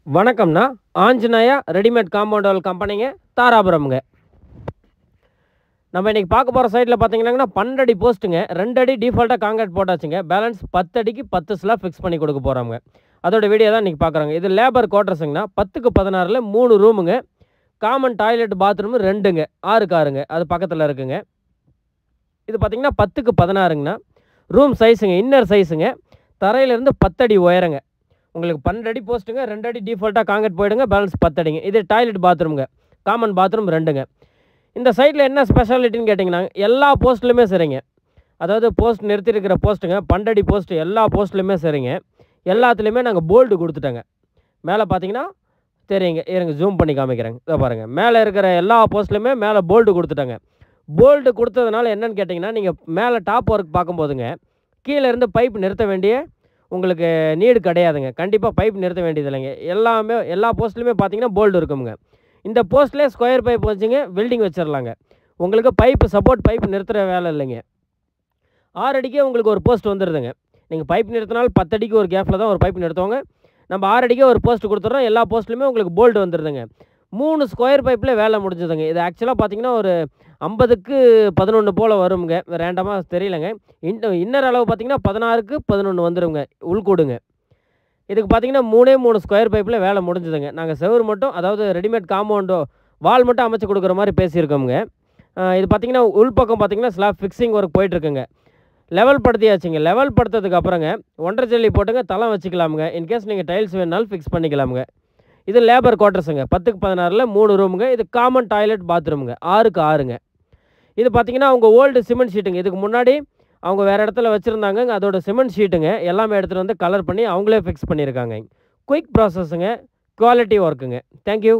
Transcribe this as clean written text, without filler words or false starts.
வணக்கம்ண்ணா. Anjaneya readymade compound wall கம்பெனிங்க, தாராபுரம்ங்க. நம்ம இன்னைக்கு பார்க்க போகிற சைட்டில் பார்த்தீங்கன்னாங்கண்ணா 12 அடி போஸ்ட்டுங்க, 2 அடி டிஃபால்ட்டாக காங்கிரீட் போட்டாச்சுங்க. பேலன்ஸ் 10 அடிக்கு 10 ஸ்லாப் ஃபிக்ஸ் பண்ணி கொடுக்க போகிறோங்க. அதோட வீடியோ தான் இன்றைக்கி பார்க்குறாங்க. இது லேபர் குவார்ட்டர்ஸுங்கண்ணா. 10க்கு 16ல் 3 ரூமுங்க, காமன் டாய்லெட் பாத்ரூமு 2ங்க, 6க்கு 6ங்க, அது பக்கத்தில் இருக்குங்க. இது பார்த்தீங்கன்னா 10க்கு 16ங்கண்ணா. ரூம் சைஸுங்க, இன்னர் சைஸுங்க, தரையிலேருந்து 10 அடி உயரங்க. உங்களுக்கு 12 அடி போஸ்ட்டுங்க, 2 அடி டிஃபால்ட்டாக காங்கிரீட் போயிடுங்க, பேலன்ஸ் 10 அடிங்க. இது டாய்லெட் பாத்ரூமுங்க, காமன் பாத்ரூம் 2ங்க. இந்த சைட்டில் என்ன ஸ்பெஷாலிட்டின்னு கேட்டிங்கன்னா, எல்லா போஸ்ட்லையுமே சரிங்க. அதாவது போஸ்ட் நிறுத்திருக்கிற போஸ்ட்டுங்க, 12 அடி போஸ்ட்டு எல்லா போஸ்ட்லையுமே சரிங்க. எல்லாத்துலேயுமே நாங்கள் போல்டு கொடுத்துட்டோங்க. மேலே பார்த்தீங்கன்னா தெரியுங்க, இருங்க ஜூம் பண்ணி காமிக்கிறேங்க. இதை பாருங்கள், மேலே இருக்கிற எல்லா போஸ்ட்லையுமே மேலே போல்டு கொடுத்துட்டாங்க. போல்டு கொடுத்ததுனால என்னென்னு கேட்டிங்கன்னா, நீங்கள் மேலே டாப் ஒர்க் பார்க்கும்போதுங்க, கீழே இருந்து பைப் நிறுத்த வேண்டிய உங்களுக்கு நீடு கிடையாதுங்க. கண்டிப்பாக பைப் நிறுத்த வேண்டியது இல்லைங்க. எல்லாமே எல்லா போஸ்ட்லையுமே பார்த்தீங்கன்னா போல்டு இருக்குங்க. இந்த போஸ்ட்லேயே ஸ்கொயர் பைப் வச்சுங்க வெல்டிங் வச்சிடலாங்க. உங்களுக்கு பைப்பு சப்போர்ட் பைப் நிறுத்துகிற வேலை இல்லைங்க. 6 அடிக்கே உங்களுக்கு ஒரு போஸ்ட் வந்துடுதுங்க. நீங்கள் பைப் நிறுத்தினாலும் 10 அடிக்கு ஒரு கேப்பில் தான் ஒரு பைப் நிறுத்துவாங்க. நம்ம 6 அடிக்கே ஒரு போஸ்ட் கொடுத்துட்றோம். எல்லா போஸ்ட்லையுமே உங்களுக்கு போல்டு வந்துடுதுங்க. 3 ஸ்கொயர் பைப்பில் வேலை முடிஞ்சதுங்க. இது ஆக்சுவலாக பார்த்தீங்கன்னா ஒரு 50க்கு 11 போல் வருங்க. ரேண்டமாக தெரியலைங்க. இன்னர் அளவு பார்த்தீங்கன்னா 16க்கு 11 வந்துடுங்க உள்கூடுங்க. இதுக்கு பார்த்தீங்கன்னா 3 ஸ்கொயர் பைப்பில் வேலை முடிஞ்சதுங்க. நாங்கள் செவுரு மட்டும், அதாவது ரெடிமேட் காம்பவுண்டோ வால் மட்டும் அமைச்சு கொடுக்குற மாதிரி பேசியிருக்கோங்க. இது பார்த்தீங்கன்னா உள்பக்கம் பார்த்தீங்கன்னா ஸ்லாப் ஃபிக்ஸிங் ஒர்க் போயிட்டுருக்குங்க. லெவல் படுத்தியாச்சுங்க. லெவல் படுத்ததுக்கு அப்புறங்க 1.5 ஜல்லி போட்டுங்க தளம் வச்சுக்கலாமுங்க. இன்கேஸ் நீங்கள் டைல்ஸ் வேணுனாலும் ஃபிக்ஸ் பண்ணிக்கலாமுங்க. இது லேபர் குவார்ட்டர்ஸுங்க, 10க்கு 16ல் 3 ரூமுங்க. இது காமன் டாய்லெட் பாத்ரூமுங்க, 6க்கு 6ங்க. இது பார்த்தீங்கன்னா அவங்க ஓல்டு சிமெண்ட் ஷீட்டுங்க. இதுக்கு முன்னாடி அவங்க வேறு இடத்துல வச்சுருந்தாங்க. அதோட சிமெண்ட் ஷீட்டுங்க எல்லாமே எடுத்துகிட்டு வந்து கலர் பண்ணி அவங்களே ஃபிக்ஸ் பண்ணியிருக்காங்க. குயிக் ப்ராசஸுங்க, குவாலிட்டி ஒர்க்குங்க. தேங்க்யூ.